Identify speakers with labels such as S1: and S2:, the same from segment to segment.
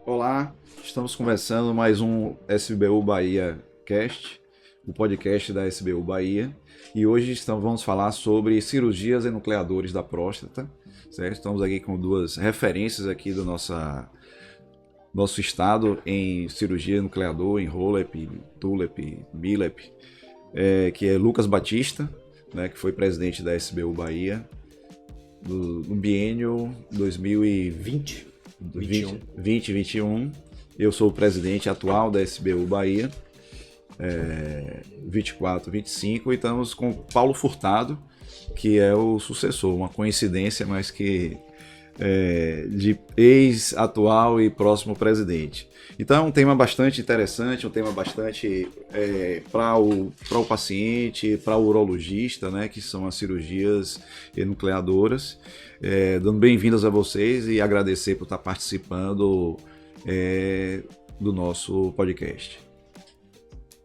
S1: Olá, estamos começando mais um SBU Bahia Cast, o podcast da SBU Bahia, e hoje vamos falar sobre cirurgias enucleadores da próstata, certo? Estamos aqui com duas referências aqui do nosso estado em cirurgia enucleador, em ROLEP, TULEP, BILEP, que é Lucas Batista, né, que foi presidente da SBU Bahia no biênio 2020,
S2: 21.
S1: 2021. Eu sou o presidente atual da SBU Bahia, 24, 25, e estamos com Paulo Furtado, que é o sucessor. Uma coincidência, mas que de ex-atual e próximo presidente. Então é um tema bastante interessante, um tema bastante para o paciente, para o urologista, né, que são as cirurgias enucleadoras. Dando bem-vindas a vocês e agradecer por estar participando do nosso podcast.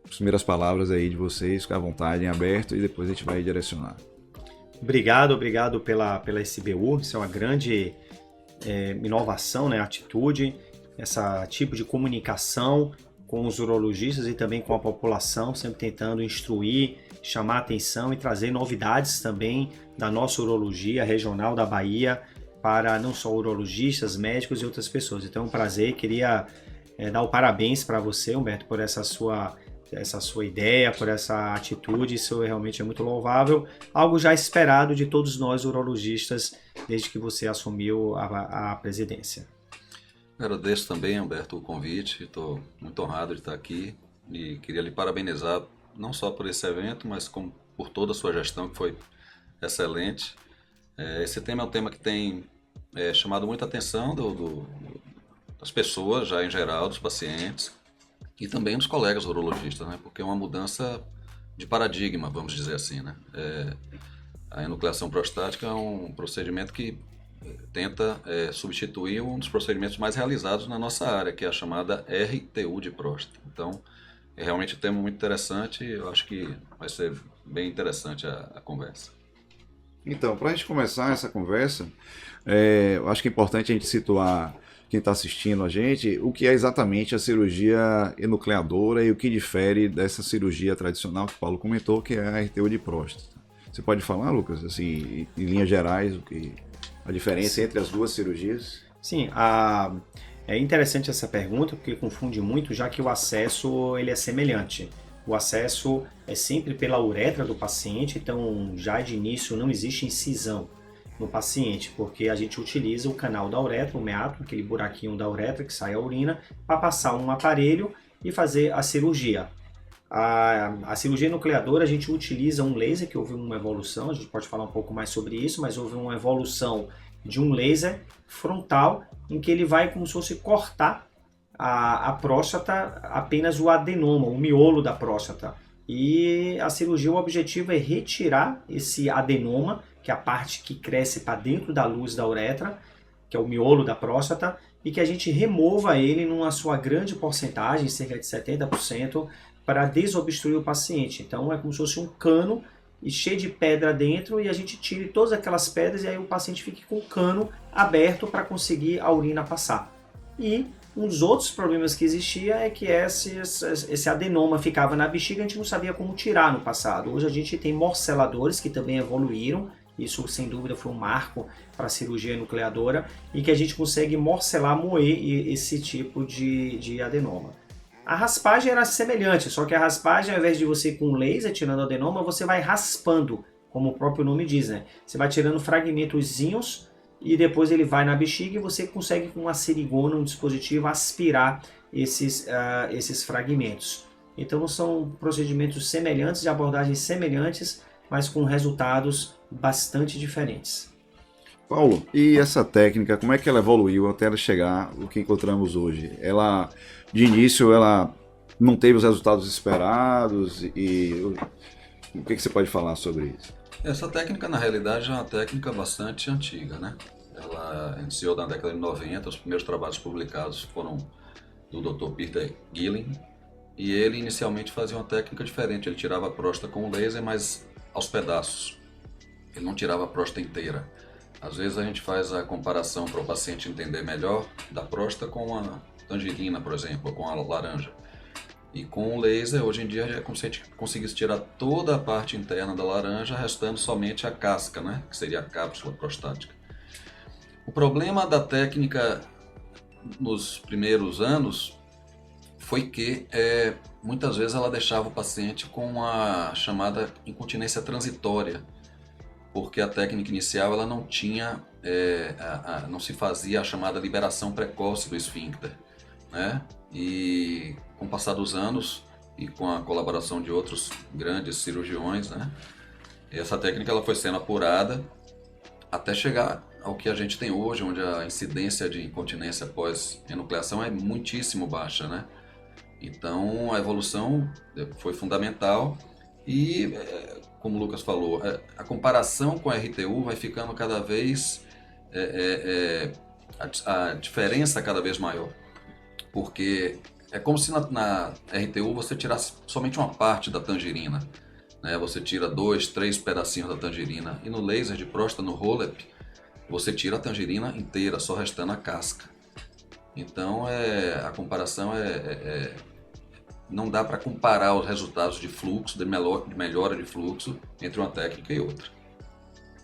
S1: As primeiras palavras aí de vocês, fica à vontade, em aberto, e depois a gente vai direcionar.
S2: Obrigado pela SBU, isso é uma grande inovação, né, atitude, esse tipo de comunicação com os urologistas e também com a população, sempre tentando instruir, chamar atenção e trazer novidades também da nossa urologia regional da Bahia para não só urologistas, médicos e outras pessoas. Então é um prazer, queria dar o parabéns para você, Humberto, por essa sua ideia, por essa atitude. Isso realmente é muito louvável, algo já esperado de todos nós urologistas desde que você assumiu a presidência.
S3: Agradeço também, Humberto, o convite, estou muito honrado de estar aqui e queria lhe parabenizar não só por esse evento, mas como por toda a sua gestão, que foi excelente. Esse tema é um tema que tem chamado muita atenção das pessoas, já em geral, dos pacientes, e também dos colegas urologistas, né? Porque é uma mudança de paradigma, vamos dizer assim, né? A enucleação prostática é um procedimento que tenta substituir um dos procedimentos mais realizados na nossa área, que é a chamada RTU de próstata. Então, é realmente um tema muito interessante e eu acho que vai ser bem interessante a conversa.
S1: Então, para a gente começar essa conversa, eu acho que é importante a gente situar quem está assistindo a gente, o que é exatamente a cirurgia enucleadora e o que difere dessa cirurgia tradicional que o Paulo comentou, que é a RTU de próstata. Você pode falar, Lucas, assim, em linhas gerais, a diferença entre as duas cirurgias?
S2: Sim, é interessante essa pergunta porque confunde muito, já que o acesso ele é semelhante. O acesso é sempre pela uretra do paciente, então já de início não existe incisão no paciente, porque a gente utiliza o canal da uretra, o meato, aquele buraquinho da uretra que sai a urina, para passar um aparelho e fazer a cirurgia. A cirurgia enucleadora a gente utiliza um laser, que houve uma evolução, a gente pode falar um pouco mais sobre isso, mas houve uma evolução de um laser frontal, em que ele vai como se fosse cortar a próstata, apenas o adenoma, o miolo da próstata. E a cirurgia, o objetivo é retirar esse adenoma, que é a parte que cresce para dentro da luz da uretra, que é o miolo da próstata, e que a gente remova ele numa sua grande porcentagem, cerca de 70%, para desobstruir o paciente. Então é como se fosse um cano e cheio de pedra dentro, e a gente tire todas aquelas pedras e aí o paciente fique com o cano aberto para conseguir a urina passar. E um dos outros problemas que existia é que esse adenoma ficava na bexiga, a gente não sabia como tirar no passado. Hoje a gente tem morceladores que também evoluíram, isso sem dúvida foi um marco para a cirurgia enucleadora, e que a gente consegue morcelar, moer esse tipo de adenoma. A raspagem era semelhante, só que a raspagem, ao invés de você com laser tirando o adenoma, você vai raspando, como o próprio nome diz, né? Você vai tirando fragmentozinhos e depois ele vai na bexiga e você consegue com uma serigona, um dispositivo, aspirar esses fragmentos. Então são procedimentos semelhantes, de abordagens semelhantes, mas com resultados bastante diferentes.
S1: Paulo, e essa técnica, como é que ela evoluiu até ela chegar ao que encontramos hoje? De início, ela não teve os resultados esperados o que você pode falar sobre isso?
S3: Essa técnica, na realidade, é uma técnica bastante antiga, né? Ela iniciou na década de 90, os primeiros trabalhos publicados foram do Dr. Peter Gilling, e ele inicialmente fazia uma técnica diferente, ele tirava a próstata com laser, mas aos pedaços. Ele não tirava a próstata inteira. Às vezes a gente faz a comparação para o paciente entender melhor da próstata com tangerina, por exemplo, ou com a laranja. E com o laser, hoje em dia, é como se a gente conseguisse tirar toda a parte interna da laranja, restando somente a casca, né? Que seria a cápsula prostática. O problema da técnica nos primeiros anos foi que muitas vezes ela deixava o paciente com a chamada incontinência transitória, porque a técnica inicial ela não tinha, não se fazia a chamada liberação precoce do esfíncter, né? E com o passar dos anos e com a colaboração de outros grandes cirurgiões, né, essa técnica ela foi sendo apurada até chegar ao que a gente tem hoje, onde a incidência de incontinência pós-enucleação é muitíssimo baixa, né? Então a evolução foi fundamental e, como o Lucas falou, a comparação com a RTU vai ficando cada vez, a diferença cada vez maior, porque é como se na RTU você tirasse somente uma parte da tangerina, né? Você tira 2, 3 pedacinhos da tangerina, e no laser de próstata, no Holep, você tira a tangerina inteira, só restando a casca. Então a comparação não dá para comparar os resultados de fluxo, de melhora de fluxo entre uma técnica e outra.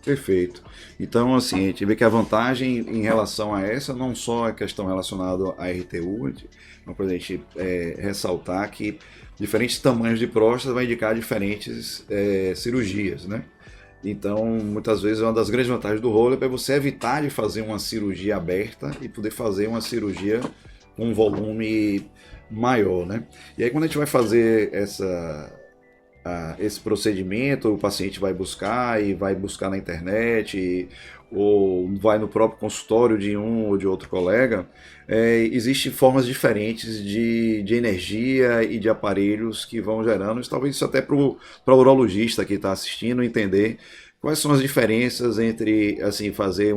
S1: Perfeito. Então, assim, a gente vê que a vantagem em relação a essa não só é questão relacionada à RTU, mas para a gente ressaltar que diferentes tamanhos de próstata vai indicar diferentes cirurgias, né? Então, muitas vezes, uma das grandes vantagens do Holep é você evitar de fazer uma cirurgia aberta e poder fazer uma cirurgia com um volume maior, né? E aí, quando a gente vai fazer esse procedimento, o paciente vai buscar na internet, ou vai no próprio consultório de um ou de outro colega, existem formas diferentes de energia e de aparelhos que vão gerando, isso talvez isso até para o urologista que está assistindo entender quais são as diferenças entre assim, fazer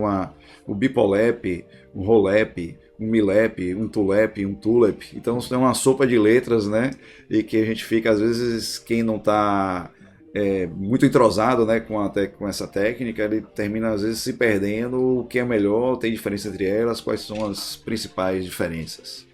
S1: o Bipolep, um Rolep, um Milep, um Tulep, um Tulep. Então isso é uma sopa de letras, né? E que a gente fica, às vezes, quem não está muito entrosado, né, com essa técnica, ele termina, às vezes, se perdendo o que é melhor, tem diferença entre elas, quais são as principais diferenças.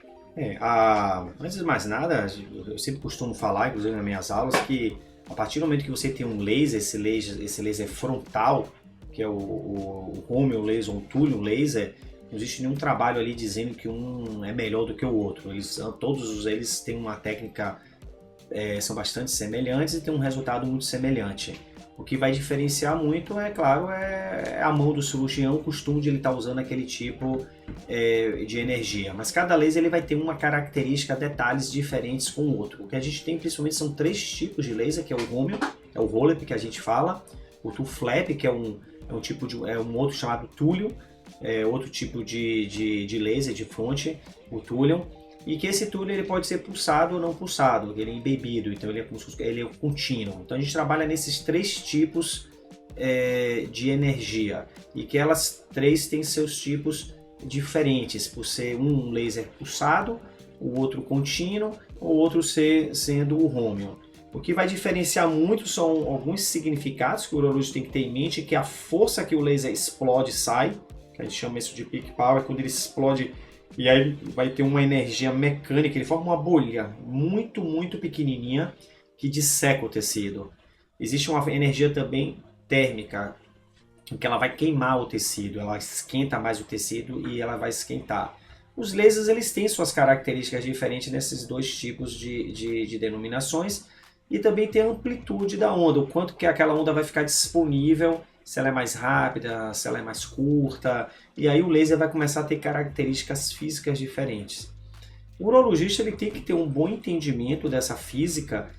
S2: Antes de mais nada, eu sempre costumo falar, inclusive nas minhas aulas, que a partir do momento que você tem um laser, esse laser frontal, que é o Romeo laser ou o Thulium laser, não existe nenhum trabalho ali dizendo que um é melhor do que o outro. Todos eles têm uma técnica, são bastante semelhantes e têm um resultado muito semelhante. O que vai diferenciar muito, claro, é a mão do cirurgião, o costume de ele estar usando aquele tipo de energia. Mas cada laser ele vai ter uma característica, detalhes diferentes com o outro. O que a gente tem principalmente são 3 tipos de laser, que é o Romeo, é o Rolep que a gente fala, o Tuflap, que é um outro chamado Thulium, outro tipo de laser de fronte, o Thulium, e que esse Thulium ele pode ser pulsado ou não pulsado, ele é embebido, então ele é contínuo. Então a gente trabalha nesses 3 tipos de energia, e que elas 3 têm seus tipos diferentes, por ser um laser pulsado, o outro contínuo, o outro sendo o Romeo. O que vai diferenciar muito são alguns significados que o urologista tem que ter em mente, que é a força que o laser explode e sai, que a gente chama isso de peak power, quando ele explode e aí vai ter uma energia mecânica, ele forma uma bolha muito, muito pequenininha que disseca o tecido. Existe uma energia também térmica, que ela vai queimar o tecido, ela esquenta mais o tecido e ela vai esquentar. Os lasers eles têm suas características diferentes nesses 2 tipos de denominações, e também tem a amplitude da onda, o quanto que aquela onda vai ficar disponível, se ela é mais rápida, se ela é mais curta, e aí o laser vai começar a ter características físicas diferentes. O urologista ele tem que ter um bom entendimento dessa física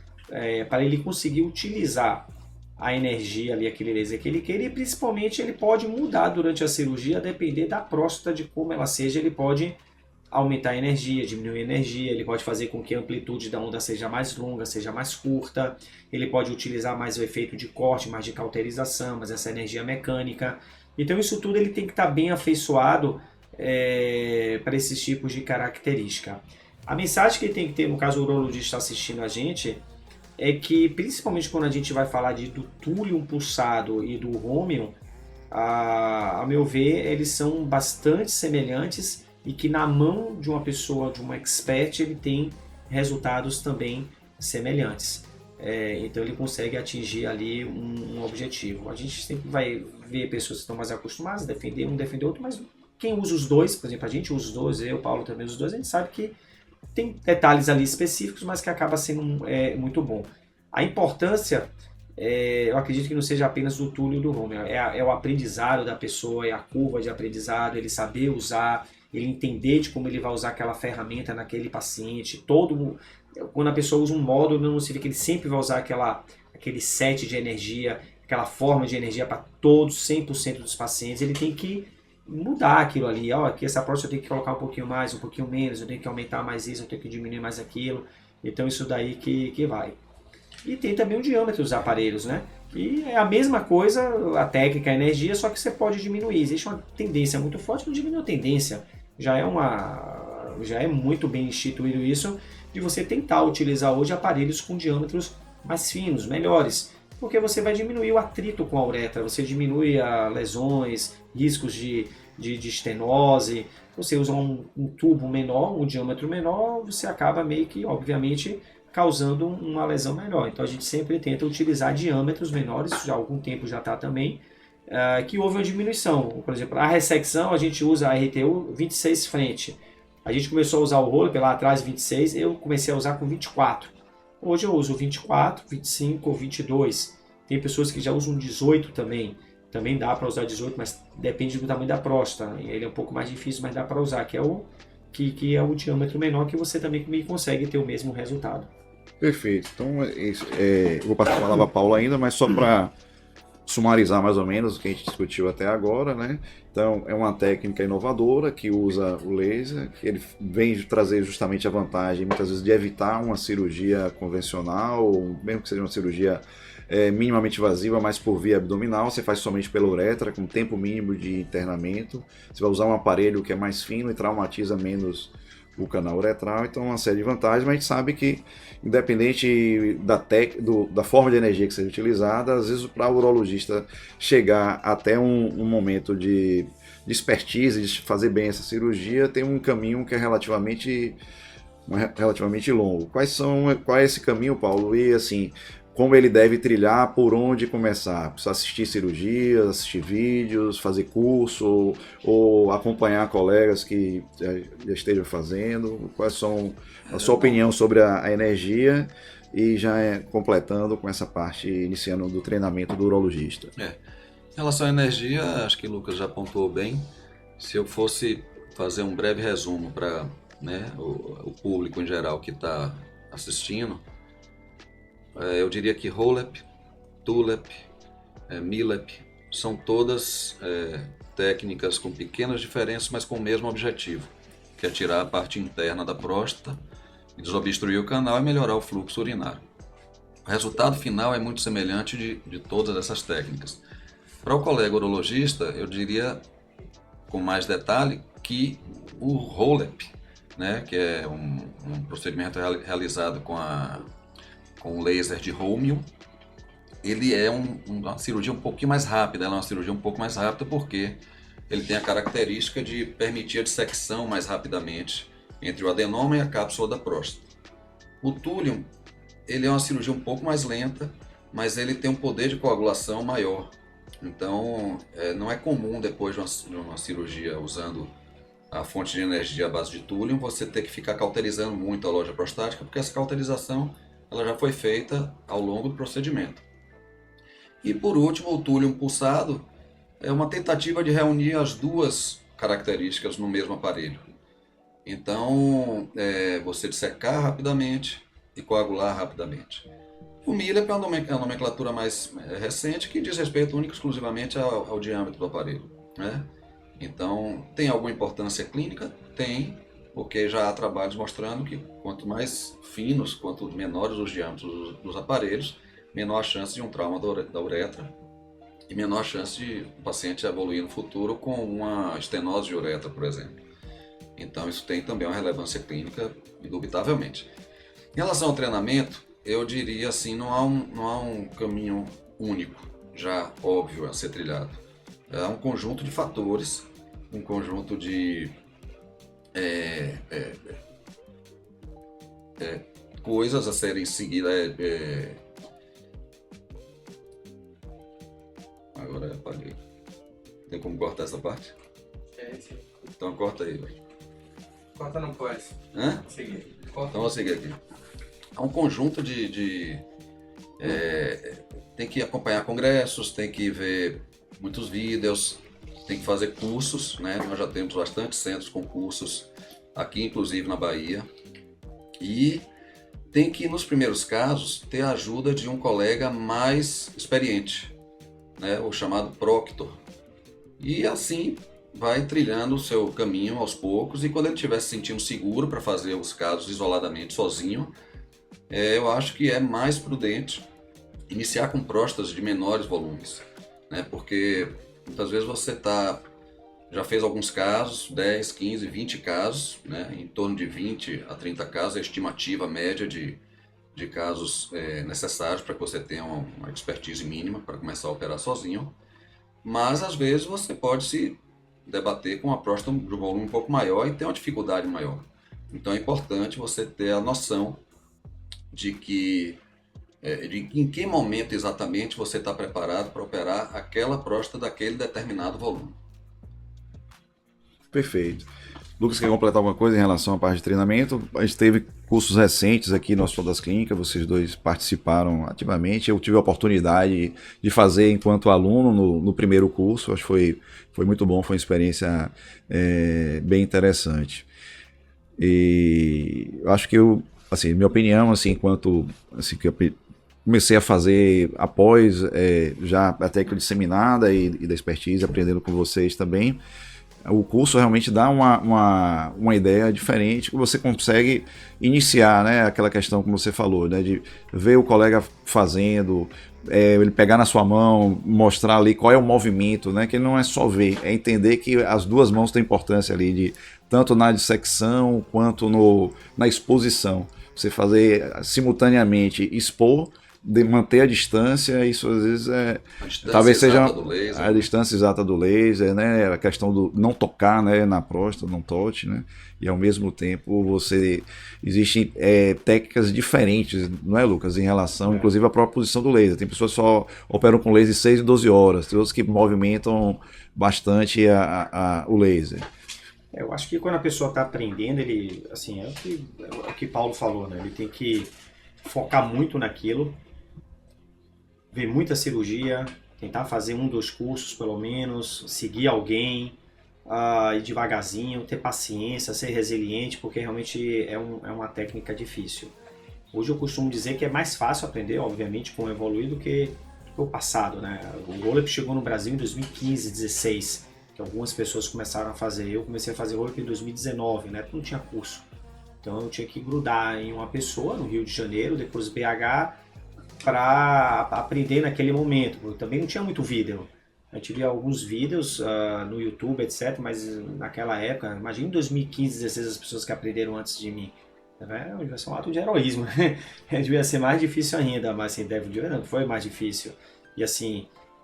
S2: para ele conseguir utilizar a energia ali, aquele laser que ele quer, e principalmente ele pode mudar durante a cirurgia, a depender da próstata, de como ela seja, ele pode aumentar a energia, diminuir a energia, ele pode fazer com que a amplitude da onda seja mais longa, seja mais curta, ele pode utilizar mais o efeito de corte, mais de cauterização, mais essa energia mecânica. Então isso tudo ele tem que estar bem afeiçoado para esses tipos de característica. A mensagem que ele tem que ter, no caso o urologista assistindo a gente, é que principalmente quando a gente vai falar do Thulium pulsado e do Romeo, a meu ver, eles são bastante semelhantes, e que na mão de uma pessoa, de um expert, ele tem resultados também semelhantes. Então ele consegue atingir ali um objetivo. A gente sempre vai ver pessoas que estão mais acostumadas a defender um, defender outro, mas quem usa os dois, por exemplo, a gente usa os dois, eu, Paulo também usa os dois, a gente sabe que tem detalhes ali específicos, mas que acaba sendo muito bom. A importância, eu acredito que não seja apenas do Túlio e do Romer, é o aprendizado da pessoa, é a curva de aprendizado, ele saber usar, ele entender de como ele vai usar aquela ferramenta naquele paciente. Quando a pessoa usa um módulo, não significa que ele sempre vai usar aquele set de energia, aquela forma de energia para todos, 100% dos pacientes. Ele tem que mudar aquilo ali. Aqui essa próstata eu tenho que colocar um pouquinho mais, um pouquinho menos, eu tenho que aumentar mais isso, eu tenho que diminuir mais aquilo. Então isso daí que vai. E tem também o diâmetro dos aparelhos, né? E é a mesma coisa, a técnica, a energia, só que você pode diminuir. Existe uma tendência muito forte, não diminui a tendência. Já é muito bem instituído isso, de você tentar utilizar hoje aparelhos com diâmetros mais finos, melhores. Porque você vai diminuir o atrito com a uretra, você diminui lesões, riscos de estenose. Você usa um tubo menor, um diâmetro menor, você acaba meio que, obviamente, causando uma lesão melhor. Então a gente sempre tenta utilizar diâmetros menores, já há algum tempo já está também, que houve uma diminuição. Por exemplo, a ressecção a gente usa a RTU 26 frente. A gente começou a usar o roller lá atrás 26, eu comecei a usar com 24. Hoje eu uso 24, 25 ou 22. Tem pessoas que já usam 18 também. Também dá para usar 18, mas depende do tamanho da próstata. Ele é um pouco mais difícil, mas dá para usar, que é o diâmetro menor, que você também consegue ter o mesmo resultado.
S1: Perfeito. Então, eu vou passar a palavra a Paulo ainda, mas só para sumarizar mais ou menos o que a gente discutiu até agora, né? Então, é uma técnica inovadora que usa o laser, que ele vem trazer justamente a vantagem, muitas vezes, de evitar uma cirurgia convencional, mesmo que seja uma cirurgia minimamente invasiva, mas por via abdominal, você faz somente pela uretra, com tempo mínimo de internamento. Você vai usar um aparelho que é mais fino e traumatiza menos o canal uretral, então uma série de vantagens, mas a gente sabe que, independente da forma de energia que seja utilizada, às vezes para o urologista chegar até um momento de expertise, de fazer bem essa cirurgia, tem um caminho que é relativamente longo. Qual é esse caminho, Paulo? E assim, como ele deve trilhar, por onde começar? Precisa assistir cirurgias, assistir vídeos, fazer curso ou acompanhar colegas que já estejam fazendo? Quais são a sua opinião sobre a energia e já completando com essa parte, iniciando do treinamento do urologista?
S3: Em relação à energia, acho que o Lucas já pontuou bem. Se eu fosse fazer um breve resumo para o público em geral que está assistindo, eu diria que HoLEP, TULEP, MILEP são todas técnicas com pequenas diferenças, mas com o mesmo objetivo, que é tirar a parte interna da próstata, desobstruir o canal e melhorar o fluxo urinário. O resultado final é muito semelhante de todas essas técnicas. Para o colega urologista, eu diria com mais detalhe que o HoLEP, que é um procedimento realizado com o laser de Holmium, ele é uma cirurgia um pouquinho mais rápida. Ela é uma cirurgia um pouco mais rápida porque ele tem a característica de permitir a dissecção mais rapidamente entre o adenoma e a cápsula da próstata. O Thulium, ele é uma cirurgia um pouco mais lenta, mas ele tem um poder de coagulação maior. Então, não é comum depois de uma cirurgia usando a fonte de energia à base de Thulium, você ter que ficar cauterizando muito a loja prostática, porque essa cauterização ela já foi feita ao longo do procedimento. E por último, o Thulium pulsado é uma tentativa de reunir as duas características no mesmo aparelho. Então, você dissecar rapidamente e coagular rapidamente. O MILEP é uma nomenclatura mais recente que diz respeito única e exclusivamente ao diâmetro do aparelho. Então, tem alguma importância clínica? Tem, porque já há trabalhos mostrando que quanto mais finos, quanto menores os diâmetros dos aparelhos, menor a chance de um trauma da uretra e menor a chance de o paciente evoluir no futuro com uma estenose de uretra, por exemplo. Então isso tem também uma relevância clínica, indubitavelmente. Em relação ao treinamento, eu diria assim, não há um caminho único, já óbvio a ser trilhado. É um conjunto de fatores, um conjunto de é, é, coisas a serem seguidas. Agora eu apaguei. Tem como cortar essa parte?
S4: Sim.
S3: Então corta aí, velho.
S4: Corta não pode.
S3: Hã?
S4: Seguir.
S3: Então vou seguir aqui. É um conjunto tem que acompanhar congressos, tem que ver muitos vídeos, tem que fazer cursos, né? Nós já temos bastante centros com cursos aqui, inclusive na Bahia. E tem que, nos primeiros casos, ter a ajuda de um colega mais experiente, né? O chamado proctor. E assim vai trilhando o seu caminho aos poucos, e quando ele estiver se sentindo seguro para fazer os casos isoladamente sozinho, eu acho que é mais prudente iniciar com próstatas de menores volumes, né? Porque muitas vezes você já fez alguns casos, 10, 15, 20 casos, né? Em torno de 20 a 30 casos é a estimativa média de casos necessários para que você tenha uma expertise mínima para começar a operar sozinho. Mas às vezes você pode se debater com uma próstata de um volume um pouco maior e ter uma dificuldade maior. Então é importante você ter a noção de em que momento exatamente você está preparado para operar aquela próstata daquele determinado volume.
S1: Perfeito. Lucas, quer completar alguma coisa em relação à parte de treinamento? A gente teve cursos recentes aqui no Hospital das Clínicas, vocês dois participaram ativamente. Eu tive a oportunidade de fazer enquanto aluno no primeiro curso, acho que foi muito bom, foi uma experiência bem interessante. E eu acho que minha opinião, enquanto que eu comecei a fazer após já a técnica disseminada e da expertise, aprendendo com vocês também, o curso realmente dá uma ideia diferente, que você consegue iniciar, né, aquela questão que você falou, né, de ver o colega fazendo, ele pegar na sua mão, mostrar ali qual é o movimento, né, que não é só ver, é entender que as duas mãos têm importância ali, tanto na dissecção quanto na exposição. Você fazer simultaneamente, expor, de manter a distância, isso às vezes talvez seja a distância exata do laser, né? A questão do não tocar, né, na próstata, não toque, né? E ao mesmo tempo existem técnicas diferentes, não é, Lucas, em relação inclusive à própria posição do laser. Tem pessoas que só operam com laser 6 e 12 horas, tem outros que movimentam bastante o laser.
S2: Eu acho que quando a pessoa está aprendendo, ele, assim, é o que Paulo falou, né? Ele tem que focar muito naquilo, ver muita cirurgia, tentar fazer 1, 2 cursos pelo menos, seguir alguém, ir devagarzinho, ter paciência, ser resiliente, porque realmente é uma técnica difícil. Hoje eu costumo dizer que é mais fácil aprender, obviamente, com o evoluir do que o passado, né? O roll-up chegou no Brasil em 2015, 2016, que algumas pessoas começaram a fazer. Eu comecei a fazer roll-up em 2019, né? Porque não tinha curso. Então eu tinha que grudar em uma pessoa no Rio de Janeiro, depois BH, para aprender naquele momento. Eu também não tinha muito vídeo. Eu tive alguns vídeos no YouTube, etc. Mas naquela época, imagina em 2015, 2016, as pessoas que aprenderam antes de mim. Devia ser um ato de heroísmo. Devia ser mais difícil ainda, mas assim, foi mais difícil.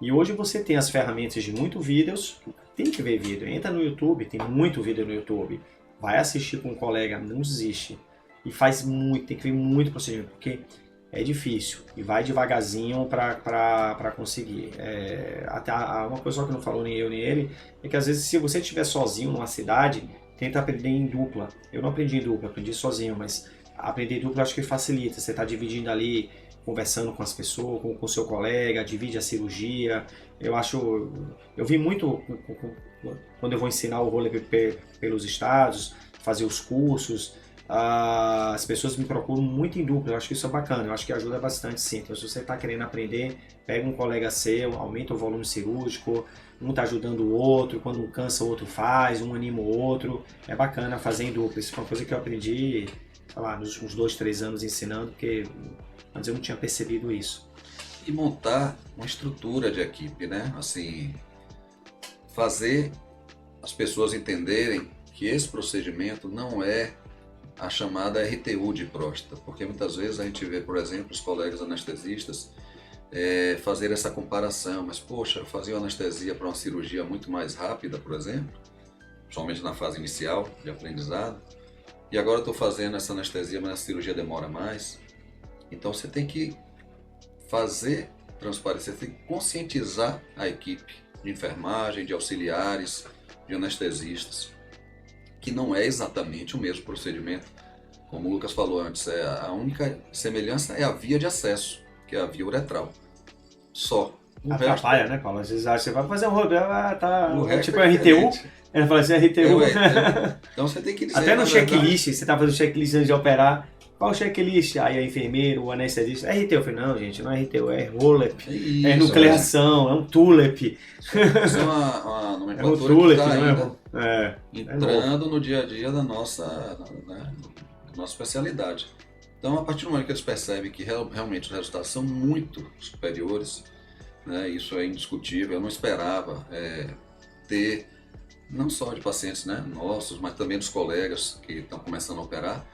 S2: E hoje você tem as ferramentas de muitos vídeos, tem que ver vídeo. Entra no YouTube, tem muito vídeo no YouTube. Vai assistir com um colega, não desiste. E tem que ver muito procedimento, porque é difícil. E vai devagarzinho para conseguir. Até uma coisa que não falou nem eu nem ele, é que às vezes se você estiver sozinho numa cidade, tenta aprender em dupla. Eu não aprendi em dupla, aprendi sozinho, mas aprender em dupla acho que facilita. Você está dividindo ali, conversando com as pessoas, com o seu colega, divide a cirurgia. Eu vi muito quando eu vou ensinar o roller pelos estados, fazer os cursos, as pessoas me procuram muito em dupla. Eu acho que isso é bacana, eu acho que ajuda bastante, sim. Então, se você está querendo aprender, pega um colega seu, aumenta o volume cirúrgico, um está ajudando o outro, quando um cansa o outro faz, um anima o outro. É bacana fazer em dupla. Isso foi uma coisa que eu aprendi, sei lá, nos últimos 2, 3 anos ensinando, porque antes eu não tinha percebido isso.
S3: E montar uma estrutura de equipe, né? Assim, fazer as pessoas entenderem que esse procedimento não é a chamada RTU de próstata, porque muitas vezes a gente vê, por exemplo, os colegas anestesistas fazer essa comparação, mas poxa, eu fazia anestesia para uma cirurgia muito mais rápida, por exemplo, principalmente na fase inicial de aprendizado. E agora eu estou fazendo essa anestesia, mas a cirurgia demora mais. Então você tem que fazer transparecer, você tem que conscientizar a equipe de enfermagem, de auxiliares, de anestesistas, que não é exatamente o mesmo procedimento. Como o Lucas falou antes, a única semelhança é a via de acesso, que é a via uretral. Só. O
S2: Atrapalha, né, Paulo? Às vezes você vai fazer um rolê, tá
S3: o resto
S2: tipo
S3: é
S2: RTU.
S3: diferente.
S2: Ele fala assim, RTU.
S3: Então você tem que dizer.
S2: Até no
S3: na
S2: checklist,
S3: verdade,
S2: você tá fazendo checklist antes de operar. Qual o checklist? Aí a enfermeiro, o anestesista. É RTU. Eu falei, não, gente, não é RTU, é ROLEP. É
S3: isso,
S2: nucleação, é um TULEP.
S3: Isso é uma
S2: É um
S3: nomenclatura que
S2: TULEP,
S3: está
S2: não é?
S3: ainda
S2: Entrando
S3: no dia a dia da nossa especialidade. Então, a partir do momento que eles percebem que realmente os resultados são muito superiores, né, isso é indiscutível. Eu não esperava ter, não só de pacientes, né, nossos, mas também dos colegas que estão começando a operar,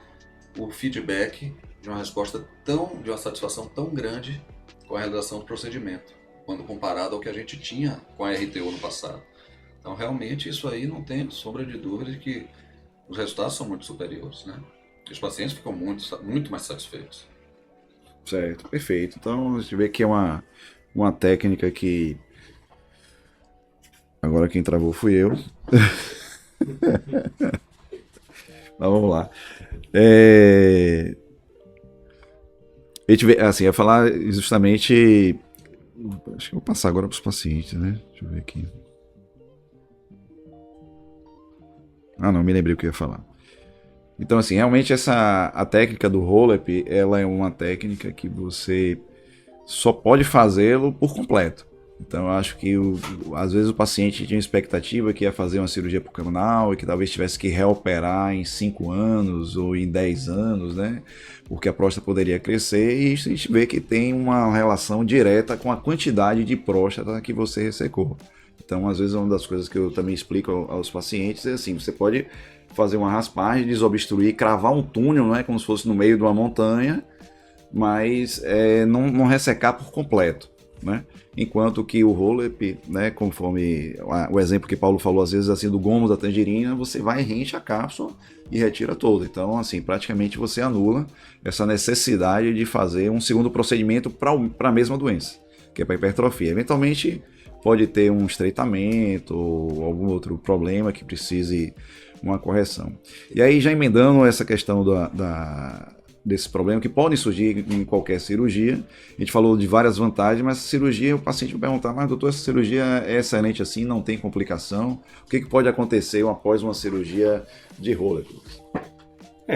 S3: o feedback de uma resposta de uma satisfação tão grande com a realização do procedimento, quando comparado ao que a gente tinha com a RTU no passado. Então, realmente, isso aí não tem sombra de dúvida de que os resultados são muito superiores, né? Os pacientes ficam muito mais satisfeitos.
S1: Certo, perfeito. Então a gente vê que é uma técnica que. Agora quem travou fui eu. Mas vamos lá. A gente vê, assim, ia falar justamente. Acho que eu vou passar agora para os pacientes, né? Deixa eu ver aqui. Ah, não, me lembrei o que eu ia falar. Então, assim, realmente a técnica do roll-up, ela é uma técnica que você só pode fazê-lo por completo. Então, eu acho que às vezes o paciente tinha expectativa que ia fazer uma cirurgia pulmonar e que talvez tivesse que reoperar em 5 anos ou em 10 anos, né? Porque a próstata poderia crescer, e isso a gente vê que tem uma relação direta com a quantidade de próstata que você ressecou. Então, às vezes, uma das coisas que eu também explico aos pacientes é assim, você pode fazer uma raspagem, desobstruir, cravar um túnel, não é como se fosse no meio de uma montanha, mas não ressecar por completo, né? Enquanto que o roll-up, né, conforme o exemplo que Paulo falou, às vezes assim, do gomo da tangerina, você vai, reenche a cápsula e retira toda. Então, assim, praticamente você anula essa necessidade de fazer um segundo procedimento para a mesma doença, que é para hipertrofia. Eventualmente, pode ter um estreitamento ou algum outro problema que precise uma correção. E aí, já emendando essa questão desse problema que podem surgir em qualquer cirurgia, a gente falou de várias vantagens, mas a cirurgia, o paciente vai perguntar, mas doutor, essa cirurgia é excelente assim, não tem complicação? O que pode acontecer após uma cirurgia de roller?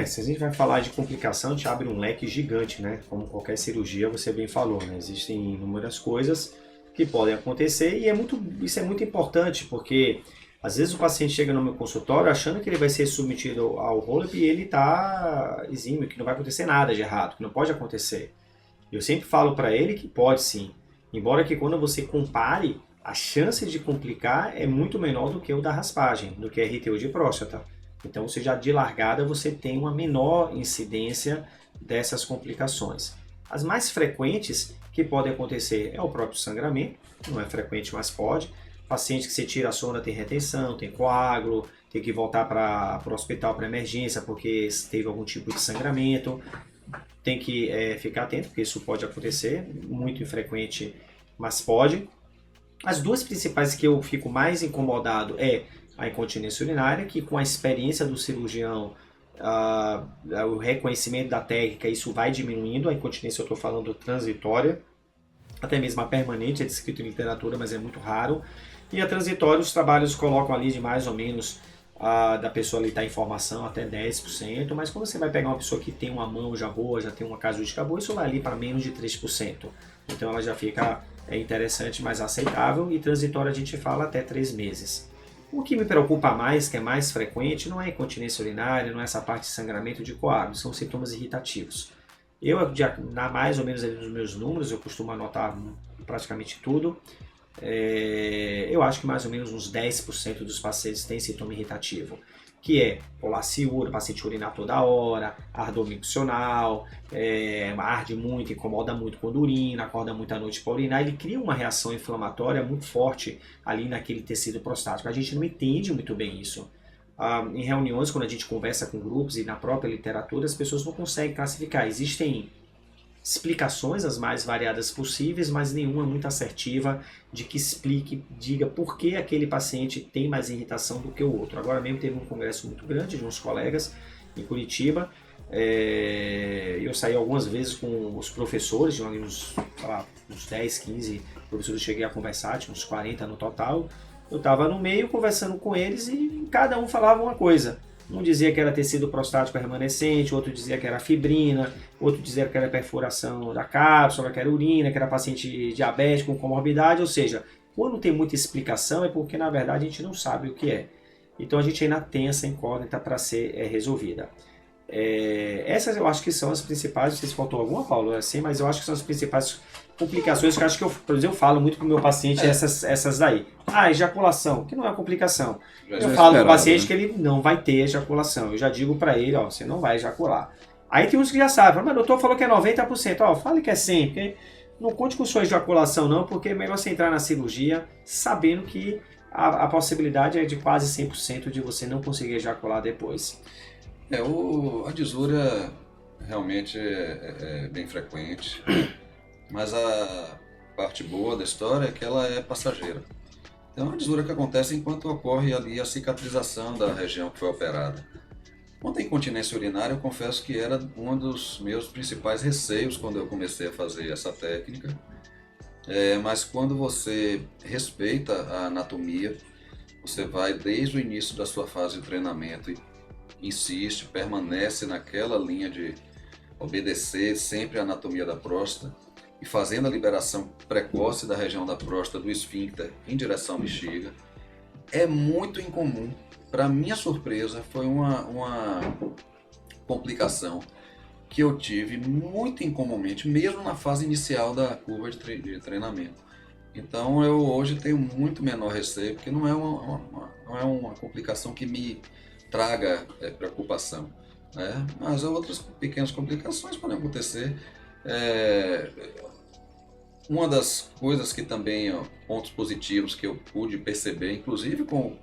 S2: Se a gente vai falar de complicação, a gente abre um leque gigante, né? Como qualquer cirurgia, você bem falou, né? Existem inúmeras coisas que podem acontecer e isso é muito importante, porque às vezes o paciente chega no meu consultório achando que ele vai ser submetido ao roll-up e ele está exímio, que não vai acontecer nada de errado, que não pode acontecer. Eu sempre falo para ele que pode sim, embora que quando você compare, a chance de complicar é muito menor do que o da raspagem, do que a RTU de próstata. Então, você já de largada você tem uma menor incidência dessas complicações. As mais frequentes que podem acontecer é o próprio sangramento, não é frequente, mas pode. Paciente que você tira a sonda tem retenção, tem coágulo, tem que voltar para o hospital para emergência porque teve algum tipo de sangramento. Tem que ficar atento, porque isso pode acontecer, muito infrequente, mas pode. As duas principais que eu fico mais incomodado é a incontinência urinária, que com a experiência do cirurgião, o reconhecimento da técnica, isso vai diminuindo. A incontinência eu estou falando transitória, até mesmo a permanente é descrito em literatura, mas é muito raro. E a transitória, os trabalhos colocam ali de mais ou menos da pessoa ali estar em formação até 10%, mas quando você vai pegar uma pessoa que tem uma mão já boa, já tem uma casuística boa, isso vai ali para menos de 3%. Então ela já fica interessante, mais aceitável, e transitória a gente fala até 3 meses. O que me preocupa mais, que é mais frequente, não é a incontinência urinária, não é essa parte de sangramento de coágulo, são sintomas irritativos. Eu, mais ou menos ali nos meus números, eu costumo anotar praticamente tudo. Eu acho que mais ou menos uns 10% dos pacientes têm sintoma irritativo, que é polaciúria, paciente urinar toda hora, ardor miccional, arde muito, incomoda muito quando urina, acorda muito à noite para urinar, ele cria uma reação inflamatória muito forte ali naquele tecido prostático. A gente não entende muito bem isso. em reuniões, quando a gente conversa com grupos e na própria literatura, as pessoas não conseguem classificar. Existem explicações as mais variadas possíveis, mas nenhuma muito assertiva de que explique, diga por que aquele paciente tem mais irritação do que o outro. Agora mesmo teve um congresso muito grande de uns colegas em Curitiba. Eu saí algumas vezes com os professores, de uns 10, 15 professores, cheguei a conversar, tinha uns 40 no total. Eu estava no meio conversando com eles e cada um falava uma coisa. Um dizia que era tecido prostático remanescente, outro dizia que era fibrina, outro dizia que era perfuração da cápsula, que era urina, que era paciente diabético com comorbidade. Ou seja, quando tem muita explicação é porque na verdade a gente não sabe o que é. Então a gente ainda tem essa incógnita para ser resolvida. Essas eu acho que são as principais, não sei se faltou alguma, Paulo, assim, mas eu acho que são as principais complicações que eu acho que por exemplo, eu falo muito para o meu paciente, essas daí. Ejaculação, que não é complicação. Eu falo para o paciente que ele não vai ter ejaculação. Eu já digo para ele, você não vai ejacular. Aí tem uns que já sabem, mas o doutor falou que é 90%. Fale que é 100%, porque não conte com sua ejaculação não, porque é melhor você entrar na cirurgia sabendo que a possibilidade é de quase 100% de você não conseguir ejacular depois.
S3: A disúria realmente é bem frequente, mas a parte boa da história é que ela é passageira. Então, é uma disúria que acontece enquanto ocorre ali a cicatrização da região que foi operada. Quanto à incontinência urinária, eu confesso que era um dos meus principais receios quando eu comecei a fazer essa técnica. Mas quando você respeita a anatomia, você vai desde o início da sua fase de treinamento e insiste, permanece naquela linha de obedecer sempre a anatomia da próstata e fazendo a liberação precoce da região da próstata do esfíncter em direção à bexiga, é muito incomum. Para minha surpresa, foi uma complicação que eu tive muito incomumente, mesmo na fase inicial da curva de treinamento. Então eu hoje tenho muito menor receio, porque não é uma complicação que me traga preocupação, né? Mas outras pequenas complicações podem acontecer. Uma das coisas que também, pontos positivos que eu pude perceber, inclusive com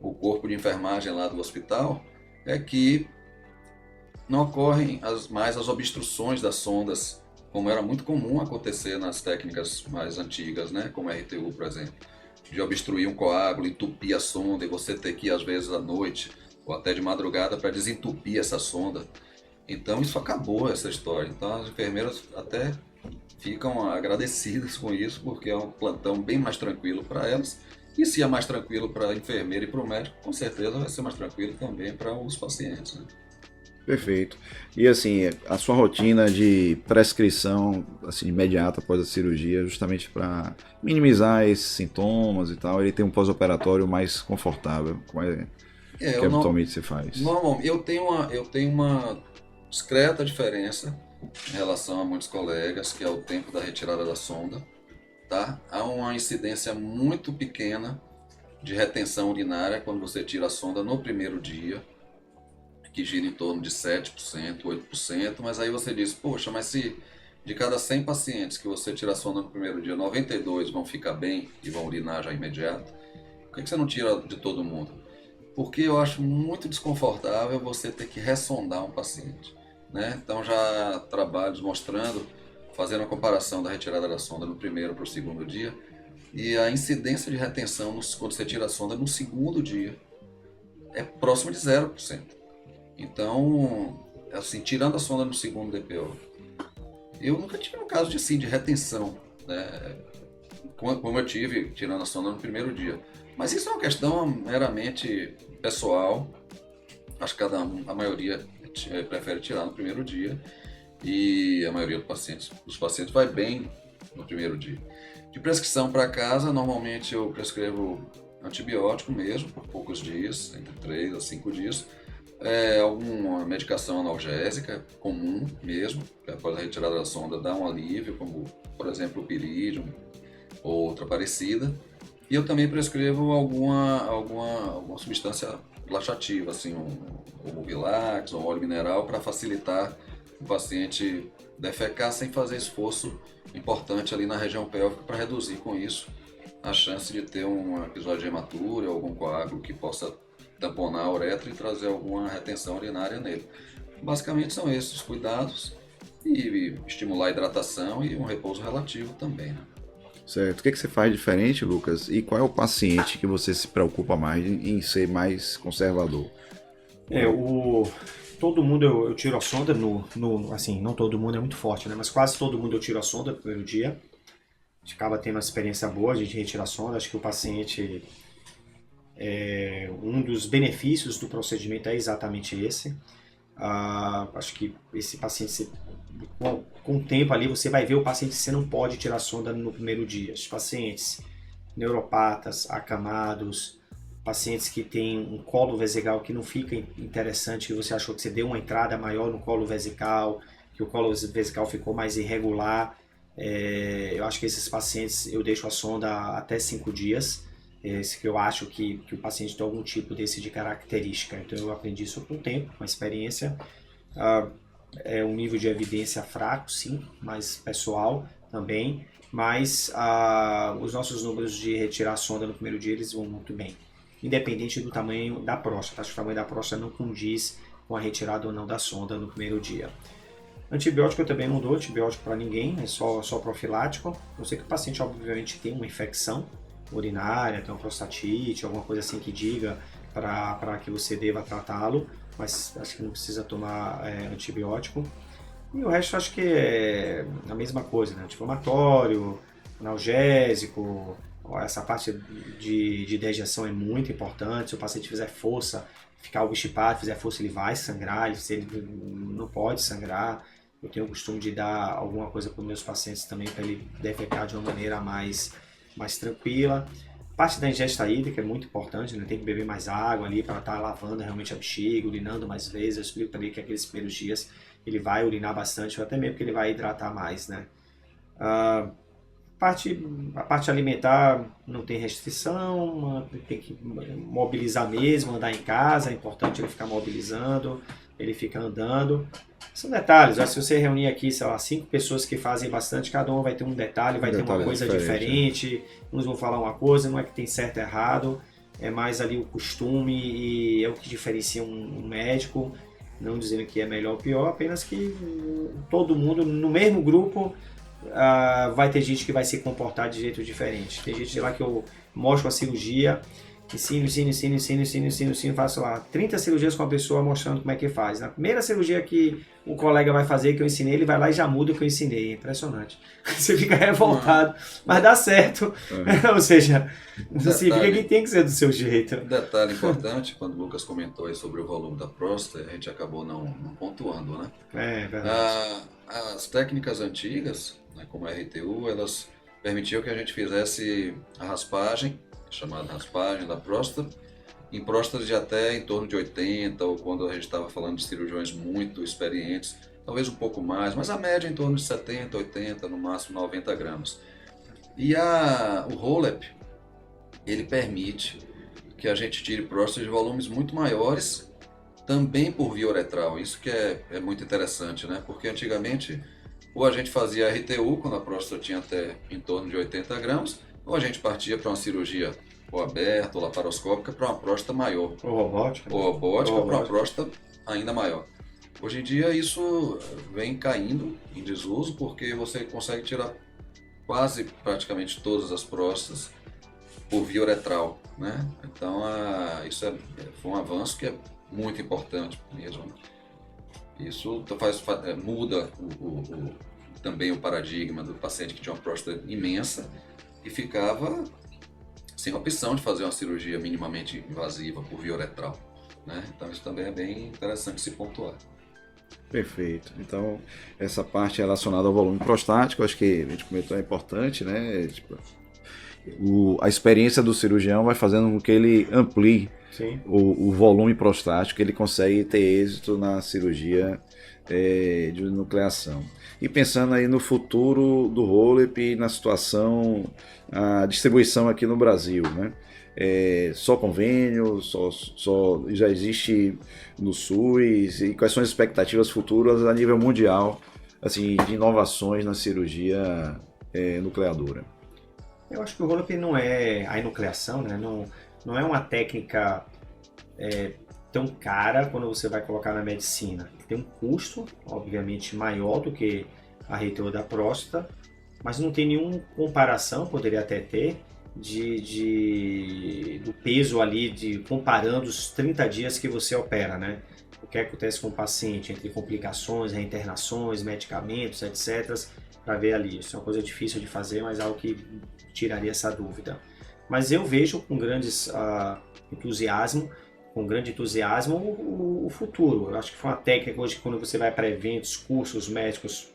S3: o corpo de enfermagem lá do hospital, é que não ocorrem mais as obstruções das sondas, como era muito comum acontecer nas técnicas mais antigas, né? Como a RTU, por exemplo, de obstruir um coágulo, entupir a sonda e você ter que ir às vezes à noite ou até de madrugada para desentupir essa sonda. Então isso acabou, essa história. Então as enfermeiras até ficam agradecidas com isso, porque é um plantão bem mais tranquilo para elas. E se é mais tranquilo para a enfermeira e para o médico, com certeza vai ser mais tranquilo também para os pacientes, né?
S1: Perfeito. E assim, a sua rotina de prescrição assim, imediata após a cirurgia, justamente para minimizar esses sintomas e tal, ele tem um pós-operatório mais confortável. Qual é que habitualmente você faz?
S3: Normalmente, eu tenho uma discreta diferença em relação a muitos colegas, que é o tempo da retirada da sonda. Tá? Há uma incidência muito pequena de retenção urinária quando você tira a sonda no primeiro dia, que gira em torno de 7%, 8%, mas aí você diz, poxa, mas se de cada 100 pacientes que você tira a sonda no primeiro dia, 92 vão ficar bem e vão urinar já imediato, por que você não tira de todo mundo? Porque eu acho muito desconfortável você ter que ressondar um paciente, né? Então já há trabalhos mostrando, fazendo a comparação da retirada da sonda no primeiro para o segundo dia, e a incidência de retenção quando você tira a sonda no segundo dia é próximo de 0%. Então, assim, tirando a sonda no segundo DPO, eu nunca tive um caso de retenção, né? Como eu tive tirando a sonda no primeiro dia. Mas isso é uma questão meramente pessoal. Acho que a maioria prefere tirar no primeiro dia e a maioria dos pacientes vai bem no primeiro dia. De prescrição para casa, normalmente eu prescrevo antibiótico mesmo, por poucos dias, entre 3 a 5 dias. Alguma medicação analgésica comum mesmo, que após a retirada da sonda dá um alívio, como por exemplo o pirídio ou outra parecida. E eu também prescrevo alguma substância laxativa, assim, um Mobilax ou um óleo mineral, para facilitar o paciente defecar sem fazer esforço importante ali na região pélvica, para reduzir com isso a chance de ter um episódio de hematura ou algum coágulo que possa tamponar a uretra e trazer alguma retenção urinária nele. Basicamente são esses os cuidados e estimular a hidratação e um repouso relativo também, né?
S1: Certo. O que você faz diferente, Lucas? E qual é o paciente que você se preocupa mais em ser mais conservador?
S2: Todo mundo eu tiro a sonda assim, não todo mundo é muito forte, né? Mas quase todo mundo eu tiro a sonda no primeiro dia. A gente acaba tendo uma experiência boa, a gente retira a sonda. Acho que o paciente, um dos benefícios do procedimento é exatamente esse. Acho que esse paciente, com o tempo ali, você vai ver o paciente que você não pode tirar a sonda no primeiro dia. Os pacientes neuropatas, acamados, pacientes que têm um colo vesical que não fica interessante, que você achou que você deu uma entrada maior no colo vesical, que o colo vesical ficou mais irregular. Eu acho que esses pacientes eu deixo a sonda até 5 dias. Que eu acho que o paciente tem algum tipo desse de característica. Então eu aprendi isso com o tempo, com a experiência. É um nível de evidência fraco, sim, mas pessoal também. Mas os nossos números de retirar a sonda no primeiro dia, eles vão muito bem. Independente do tamanho da próstata. Acho que o tamanho da próstata não condiz com a retirada ou não da sonda no primeiro dia. Antibiótico eu também não dou antibiótico para ninguém, é só profilático. Eu sei que o paciente obviamente tem uma infecção urinária, tem uma prostatite, alguma coisa assim que diga para que você deva tratá-lo, mas acho que não precisa tomar antibiótico. E o resto acho que é a mesma coisa, né? Anti-inflamatório, analgésico, essa parte de dejeção é muito importante. Se o paciente fizer força, ficar obstipado, fizer força, ele vai sangrar, ele não pode sangrar. Eu tenho o costume de dar alguma coisa para os meus pacientes também para ele defecar de uma maneira mais tranquila. Parte da ingesta hídrica é muito importante, né? Tem que beber mais água ali para estar lavando realmente a bexiga, urinando mais vezes. Eu explico para ele que aqueles primeiros dias ele vai urinar bastante, ou até mesmo que ele vai hidratar mais, né? A parte alimentar não tem restrição, tem que mobilizar mesmo, andar em casa, é importante ele ficar mobilizando, ele fica andando. São detalhes, se você reunir aqui, sei lá, 5 pessoas que fazem bastante, cada um vai ter um detalhe, vai ter uma coisa diferente, uns vão falar uma coisa, não é que tem certo e errado, é mais ali o costume e é o que diferencia um médico, não dizendo que é melhor ou pior, apenas que todo mundo, no mesmo grupo, vai ter gente que vai se comportar de jeito diferente. Tem gente lá que eu mostro a cirurgia, ensino, faço lá 30 cirurgias com a pessoa mostrando como é que faz. Na primeira cirurgia que o colega vai fazer, que eu ensinei, ele vai lá e já muda o que eu ensinei. É impressionante. Você fica revoltado, mas dá certo. Ou seja, não significa que tem que ser do seu jeito.
S3: Um detalhe importante, quando o Lucas comentou aí sobre o volume da próstata, a gente acabou não pontuando, né?
S2: É verdade.
S3: As técnicas antigas, né, como a RTU, elas permitiam que a gente fizesse a raspagem, chamada raspagem da próstata, em próstatas de até em torno de 80, ou quando a gente estava falando de cirurgiões muito experientes, talvez um pouco mais, mas a média em torno de 70, 80, no máximo 90 gramas. E o Holep, ele permite que a gente tire próstatas de volumes muito maiores, também por via uretral. Isso que é muito interessante, né? Porque antigamente, ou a gente fazia RTU, quando a próstata tinha até em torno de 80 gramas, ou a gente partia para uma cirurgia ou aberta ou laparoscópica para uma próstata maior.
S2: Ou robótica.
S3: Ou robótica para uma próstata ainda maior. Hoje em dia isso vem caindo em desuso porque você consegue tirar quase praticamente todas as próstatas por via uretral, né? Então isso foi um avanço que é muito importante mesmo. Isso muda também o paradigma do paciente que tinha uma próstata imensa e ficava sem opção de fazer uma cirurgia minimamente invasiva por via uretral, né? Então isso também é bem interessante se pontuar.
S1: Perfeito. Então, essa parte relacionada ao volume prostático, acho que a gente comentou, é importante, né? A experiência do cirurgião vai fazendo com que ele amplie o volume prostático, ele consegue ter êxito na cirurgia de nucleação. E pensando aí no futuro do Holep e na situação, a distribuição aqui no Brasil, né? Só convênio, só já existe no SUS, e quais são as expectativas futuras a nível mundial, assim, de inovações na cirurgia nucleadora?
S2: Eu acho que o Holep não é a enucleação, né? Não é uma técnica tão cara quando você vai colocar na medicina. Tem um custo, obviamente, maior do que a reiteo da próstata, mas não tem nenhuma comparação, poderia até ter, do peso ali, comparando os 30 dias que você opera, né? O que acontece com o paciente, entre complicações, reinternações, medicamentos, etc., para ver ali. Isso é uma coisa difícil de fazer, mas é algo que tiraria essa dúvida. Mas eu vejo com grande entusiasmo o futuro. Eu acho que foi uma técnica hoje, quando você vai para eventos, cursos médicos,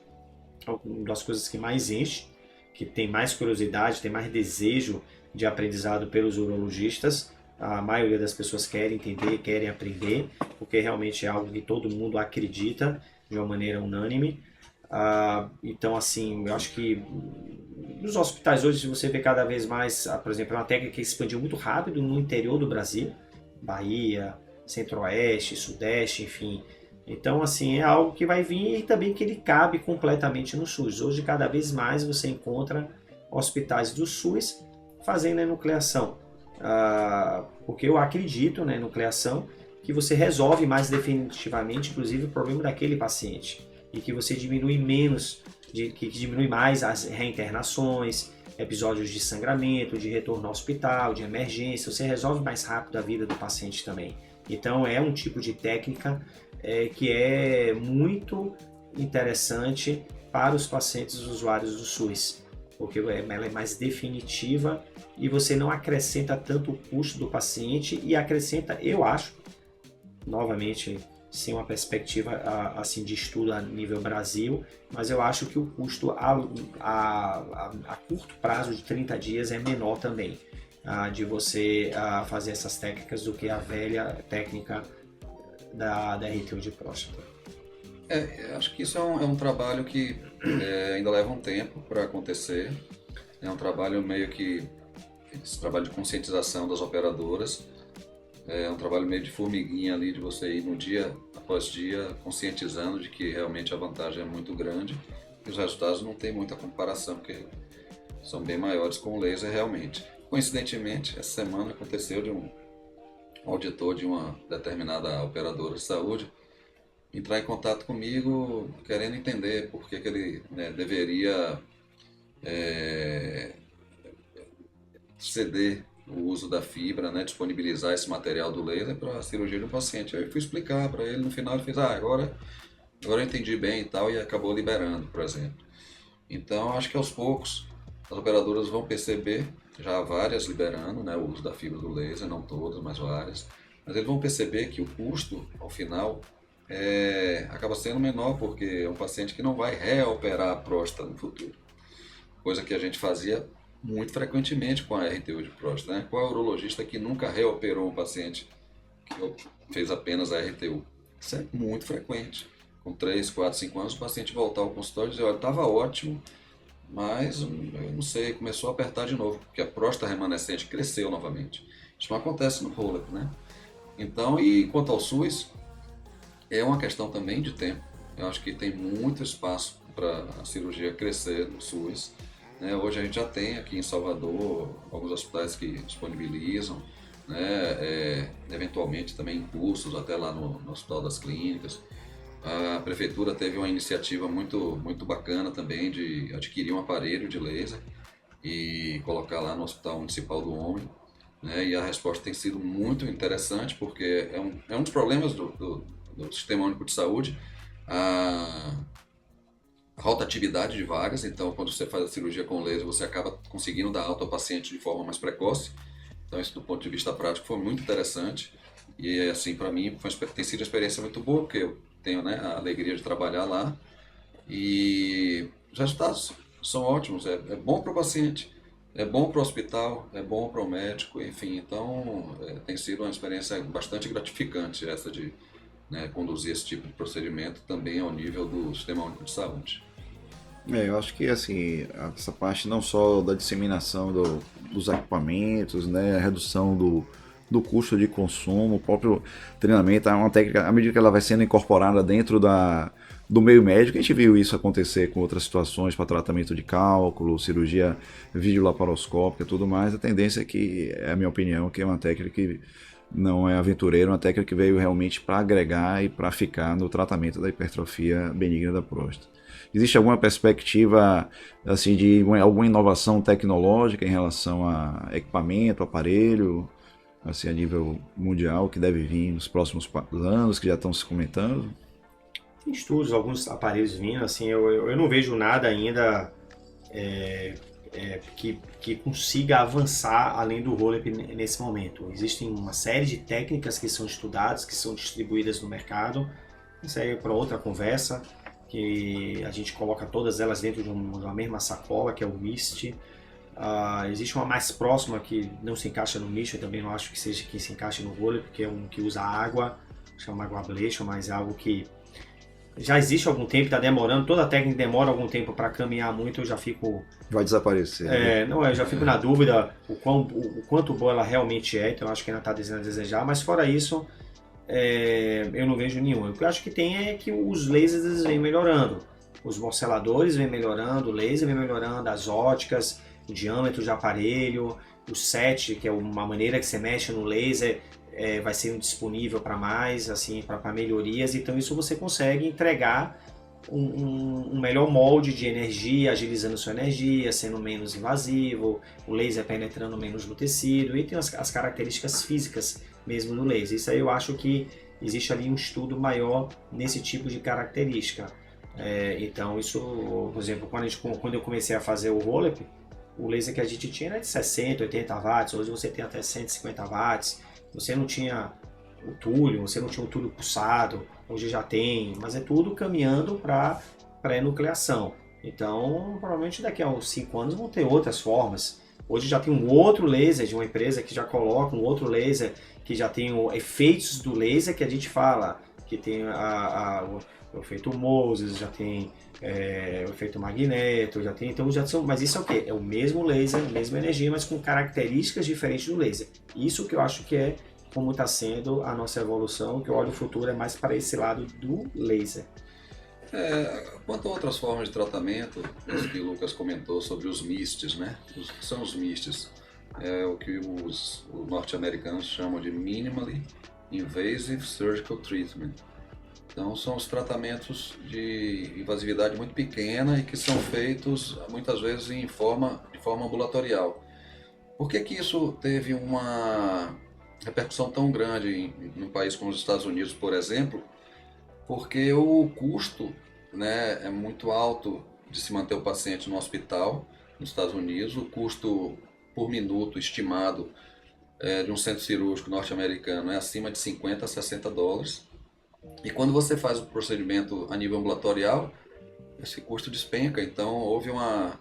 S2: uma das coisas que mais enche, que tem mais curiosidade, tem mais desejo de aprendizado pelos urologistas. A maioria das pessoas querem entender, querem aprender, porque realmente é algo que todo mundo acredita de uma maneira unânime. Então, assim, eu acho que nos hospitais hoje você vê cada vez mais, por exemplo, uma técnica que expandiu muito rápido no interior do Brasil, Bahia, Centro-Oeste, Sudeste, enfim. Então, assim, é algo que vai vir e também que ele cabe completamente no SUS. Hoje, cada vez mais você encontra hospitais do SUS fazendo a enucleação. Porque eu acredito na enucleação que você resolve mais definitivamente, inclusive, o problema daquele paciente. E que você diminui mais as reinternações, episódios de sangramento, de retorno ao hospital, de emergência. Você resolve mais rápido a vida do paciente também. Então, é um tipo de técnica que é muito interessante para os pacientes usuários do SUS, porque ela é mais definitiva e você não acrescenta tanto o custo do paciente e acrescenta, eu acho, novamente, sem uma perspectiva assim, de estudo a nível Brasil, mas eu acho que o custo a curto prazo de 30 dias é menor também, de você fazer essas técnicas do que a velha técnica da RTU de próstata.
S3: Acho que isso é um trabalho que ainda leva um tempo para acontecer. É um trabalho meio que, esse trabalho de conscientização das operadoras, é um trabalho meio de formiguinha ali, de você ir no dia após dia conscientizando de que realmente a vantagem é muito grande e os resultados não tem muita comparação, porque são bem maiores com o laser realmente. Coincidentemente, essa semana aconteceu de um auditor de uma determinada operadora de saúde entrar em contato comigo querendo entender por que ele deveria ceder o uso da fibra, disponibilizar esse material do laser para a cirurgia de um paciente. Aí eu fui explicar para ele, no final ele fez, agora eu entendi bem e tal, e acabou liberando, por exemplo. Então, acho que aos poucos as operadoras vão perceber, já há várias liberando o uso da fibra do laser, não todas, mas várias, mas eles vão perceber que o custo, ao final, acaba sendo menor, porque é um paciente que não vai reoperar a próstata no futuro. Coisa que a gente fazia muito frequentemente com a RTU de próstata. Qual é o urologista que nunca reoperou um paciente que fez apenas a RTU? Isso é muito frequente. Com 3, 4, 5 anos, o paciente voltar ao consultório e dizer, olha, estava ótimo, mas eu não sei, começou a apertar de novo, porque a próstata remanescente cresceu novamente. Isso não acontece no roller, Então, e quanto ao SUS, é uma questão também de tempo. Eu acho que tem muito espaço para a cirurgia crescer no SUS. Hoje a gente já tem aqui em Salvador alguns hospitais que disponibilizam, eventualmente também cursos até lá no Hospital das Clínicas. A prefeitura teve uma iniciativa muito, muito bacana também de adquirir um aparelho de laser e colocar lá no Hospital Municipal do Homem. E a resposta tem sido muito interessante, porque é um dos problemas do Sistema Único de Saúde, a rotatividade de vagas. Então, quando você faz a cirurgia com laser, você acaba conseguindo dar alta ao paciente de forma mais precoce. Então, isso do ponto de vista prático foi muito interessante. E, assim, para mim, tem sido uma experiência muito boa, porque eu tenho a alegria de trabalhar lá. E os resultados são ótimos. É bom para o paciente, é bom para o hospital, é bom para o médico, enfim. Então, tem sido uma experiência bastante gratificante essa de conduzir esse tipo de procedimento também ao nível do Sistema Único de Saúde.
S1: Eu acho que assim, essa parte não só da disseminação dos equipamentos, a redução do custo de consumo, o próprio treinamento, é uma técnica, à medida que ela vai sendo incorporada dentro do meio médico, a gente viu isso acontecer com outras situações para tratamento de cálculo, cirurgia videolaparoscópica e tudo mais. A tendência é que, é a minha opinião, que é uma técnica que não é aventureiro, uma técnica que veio realmente para agregar e para ficar no tratamento da hipertrofia benigna da próstata. Existe alguma perspectiva assim de alguma inovação tecnológica em relação a equipamento, aparelho, assim a nível mundial que deve vir nos próximos anos, que já estão se comentando?
S2: Tem estudos, alguns aparelhos vindo, assim, eu não vejo nada ainda que consiga avançar além do roll-up nesse momento. Existem uma série de técnicas que são estudadas, que são distribuídas no mercado. Isso aí é para outra conversa, que a gente coloca todas elas dentro de uma mesma sacola, que é o MIST. Existe uma mais próxima que não se encaixa no nicho, eu também não acho que seja que se encaixe no roll-up, porque é um que usa água, chama água ablation, mas é algo que já existe há algum tempo, está demorando, toda a técnica demora algum tempo para caminhar muito, eu já fico...
S1: Vai desaparecer.
S2: Não, eu já fico na dúvida o quanto boa ela realmente é, então eu acho que ainda está deixando a desejar, mas fora isso, eu não vejo nenhum. O que eu acho que tem é que os lasers vêm melhorando, os morceladores vêm melhorando, o laser vem melhorando, as óticas, o diâmetro de aparelho, o set, que é uma maneira que você mexe no laser, vai ser disponível para mais, assim, para melhorias. Então isso você consegue entregar um melhor molde de energia, agilizando sua energia, sendo menos invasivo, o laser penetrando menos no tecido, e tem as características físicas mesmo do laser. Isso aí eu acho que existe ali um estudo maior nesse tipo de característica. Então isso, por exemplo, quando eu comecei a fazer o roll-up, o laser que a gente tinha era de 60, 80 watts, hoje você tem até 150 watts. Você não tinha o túlio, você não tinha o túlio pulsado, hoje já tem, mas é tudo caminhando para a enucleação. Então, provavelmente daqui a uns 5 anos vão ter outras formas. Hoje já tem um outro laser de uma empresa que já coloca um outro laser que já tem efeitos do laser que a gente fala, que tem o efeito Moses, já tem o efeito magneto, já tem, então já são, mas isso é o quê? É o mesmo laser, mesma energia, mas com características diferentes do laser. Isso que eu acho que é como está sendo a nossa evolução, que eu olho o futuro é mais para esse lado do laser.
S3: Quanto a outras formas de tratamento, isso que o Lucas comentou sobre os MISTs, né? O que são os MISTs? É o que os norte-americanos chamam de Minimally Invasive Surgical Treatment. Então são os tratamentos de invasividade muito pequena e que são feitos muitas vezes de forma ambulatorial. Por que isso teve uma repercussão tão grande num país como os Estados Unidos, por exemplo? Porque o custo, né, é muito alto de se manter o paciente no hospital nos Estados Unidos. O custo por minuto estimado de um centro cirúrgico norte-americano é acima de 50 a 60 dólares. E quando você faz o procedimento a nível ambulatorial, esse custo despenca. Então houve uma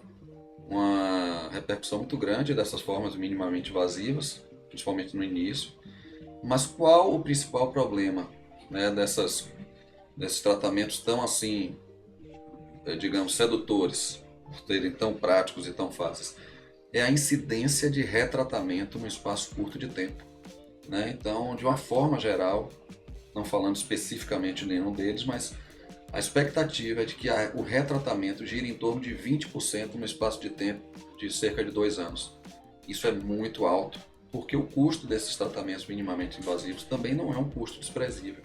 S3: repercussão muito grande dessas formas minimamente invasivas, principalmente no início. Mas qual o principal problema, né, desses tratamentos tão assim, digamos, sedutores, por serem tão práticos e tão fáceis? É a incidência de retratamento num espaço curto de tempo, né? Então, de uma forma geral, não falando especificamente de nenhum deles, mas a expectativa é de que o retratamento gire em torno de 20% no espaço de tempo de cerca de 2 anos. Isso é muito alto, porque o custo desses tratamentos minimamente invasivos também não é um custo desprezível.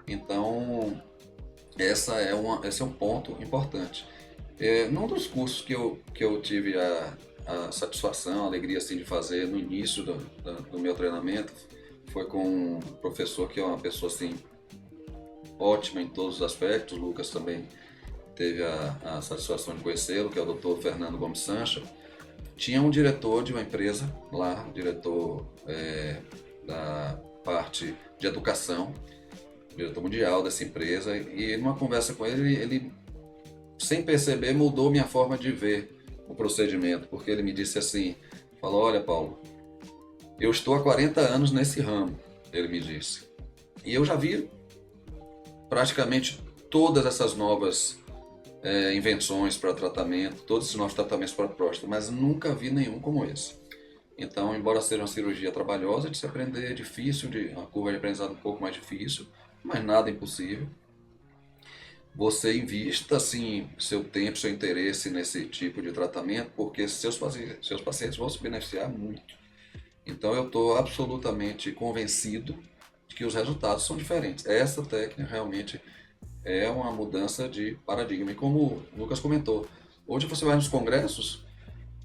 S3: Então, esse é um ponto importante. Num dos cursos que eu tive a satisfação, a alegria assim, de fazer no início do meu treinamento, foi com um professor que é uma pessoa assim, ótima em todos os aspectos. O Lucas também teve a satisfação de conhecê-lo, que é o Dr. Fernando Gomes Sancho. Tinha um diretor de uma empresa lá, diretor da parte de educação, diretor mundial dessa empresa, e numa conversa com ele, sem perceber, mudou minha forma de ver o procedimento, porque ele me disse assim, falou: olha, Paulo, eu estou há 40 anos nesse ramo, ele me disse, e eu já vi praticamente todas essas novas invenções para tratamento, todos esses novos tratamentos para próstata, mas nunca vi nenhum como esse. Então, embora seja uma cirurgia trabalhosa de se aprender, difícil, uma curva de aprendizado um pouco mais difícil, mas nada impossível, você invista assim, seu tempo, seu interesse nesse tipo de tratamento, porque seus pacientes vão se beneficiar muito. Então eu estou absolutamente convencido de que os resultados são diferentes. Essa técnica realmente é uma mudança de paradigma. E como o Lucas comentou, hoje você vai nos congressos,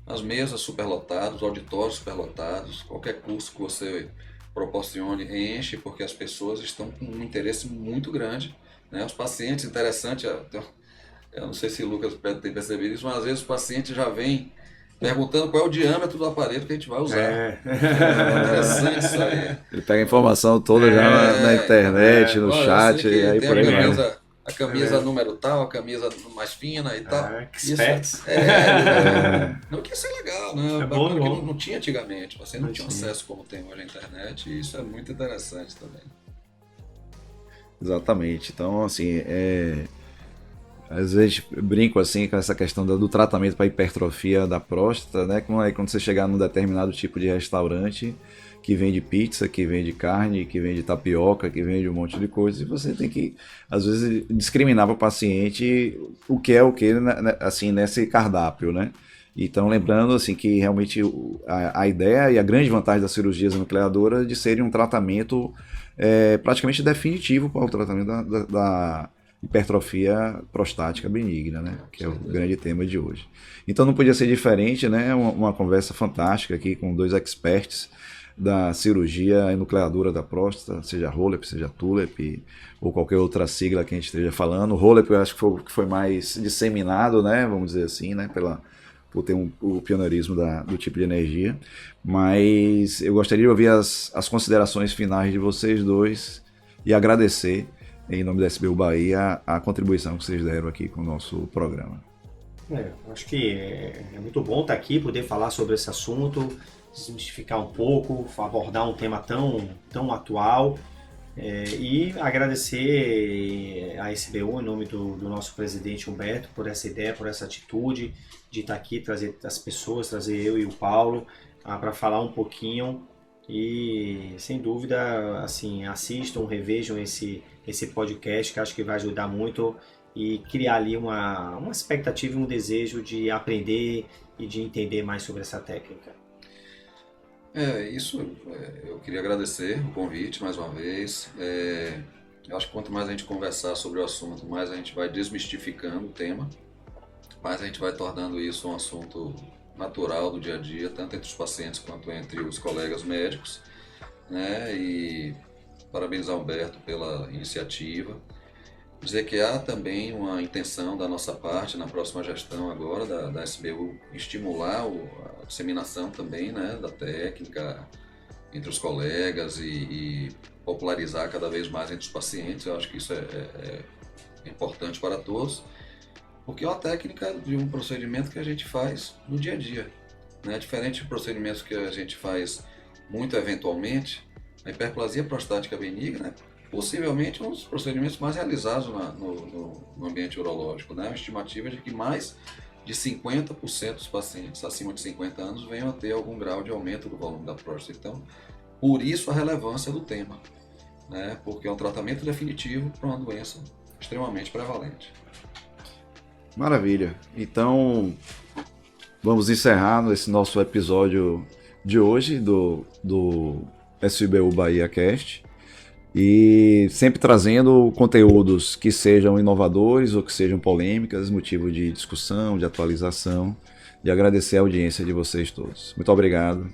S3: as mesas superlotadas, os auditórios superlotados, qualquer curso que você proporcione enche, porque as pessoas estão com um interesse muito grande, né? Os pacientes, interessante, eu não sei se o Lucas tem percebido isso, mas às vezes o paciente já vem perguntando qual é o diâmetro do aparelho que a gente vai usar. É interessante isso aí.
S1: Ele pega a informação toda já na internet, no chat, e aí por aí vai.
S3: A camisa número tal, a camisa mais fina e tal.
S2: Experts.
S3: Não que isso é legal, né?
S2: É bom,
S3: porque não tinha antigamente. Você não tinha acesso como tem hoje à internet, e isso é muito interessante também.
S1: Exatamente. Então, assim, às vezes brinco assim com essa questão do tratamento para hipertrofia da próstata, né? Como é quando você chegar num determinado tipo de restaurante que vende pizza, que vende carne, que vende tapioca, que vende um monte de coisas, e você tem que, às vezes, discriminar para o paciente o que, assim, nesse cardápio, né? Então, lembrando assim que realmente a ideia e a grande vantagem das cirurgias nucleadoras é de serem um tratamento praticamente definitivo para o tratamento da hipertrofia prostática benigna, né? Que é o grande tema de hoje. Então não podia ser diferente, né? Uma conversa fantástica aqui com dois experts da cirurgia enucleadora da próstata, seja ROLEP, seja TULEP, ou qualquer outra sigla que a gente esteja falando. O ROLEP eu acho que foi mais disseminado, né? Vamos dizer assim, né? Por ter o pioneirismo do tipo de energia. Mas eu gostaria de ouvir as considerações finais de vocês dois e agradecer, em nome da SBU Bahia, a contribuição que vocês deram aqui com o nosso programa.
S2: Acho que é muito bom estar aqui, poder falar sobre esse assunto, desmistificar um pouco, abordar um tema tão atual, e agradecer a SBU em nome do nosso presidente Humberto por essa ideia, por essa atitude de estar aqui, trazer as pessoas, trazer eu e o Paulo para falar um pouquinho. E sem dúvida, assim, assistam, revejam esse podcast, que acho que vai ajudar muito e criar ali uma expectativa e um desejo de aprender e de entender mais sobre essa técnica.
S3: Eu queria agradecer o convite mais uma vez. Eu acho que quanto mais a gente conversar sobre o assunto, mais a gente vai desmistificando o tema, mais a gente vai tornando isso um assunto natural do dia a dia, tanto entre os pacientes quanto entre os colegas médicos, né? E parabenizar o Humberto pela iniciativa. Dizer que há também uma intenção da nossa parte, na próxima gestão agora, da SBU, estimular a disseminação também, né, da técnica entre os colegas e popularizar cada vez mais entre os pacientes. Eu acho que isso é importante para todos, porque é uma técnica de um procedimento que a gente faz no dia a dia, né? Diferente de procedimentos que a gente faz muito eventualmente, a hiperplasia prostática benigna possivelmente um dos procedimentos mais realizados no ambiente urológico, né? A estimativa é de que mais de 50% dos pacientes acima de 50 anos venham a ter algum grau de aumento do volume da próstata. Então, por isso a relevância do tema, né? Porque é um tratamento definitivo para uma doença extremamente prevalente.
S1: Maravilha. Então, vamos encerrar esse nosso episódio de hoje do SBU Bahia Cast. E sempre trazendo conteúdos que sejam inovadores ou que sejam polêmicas, motivo de discussão, de atualização, e agradecer a audiência de vocês todos. Muito obrigado.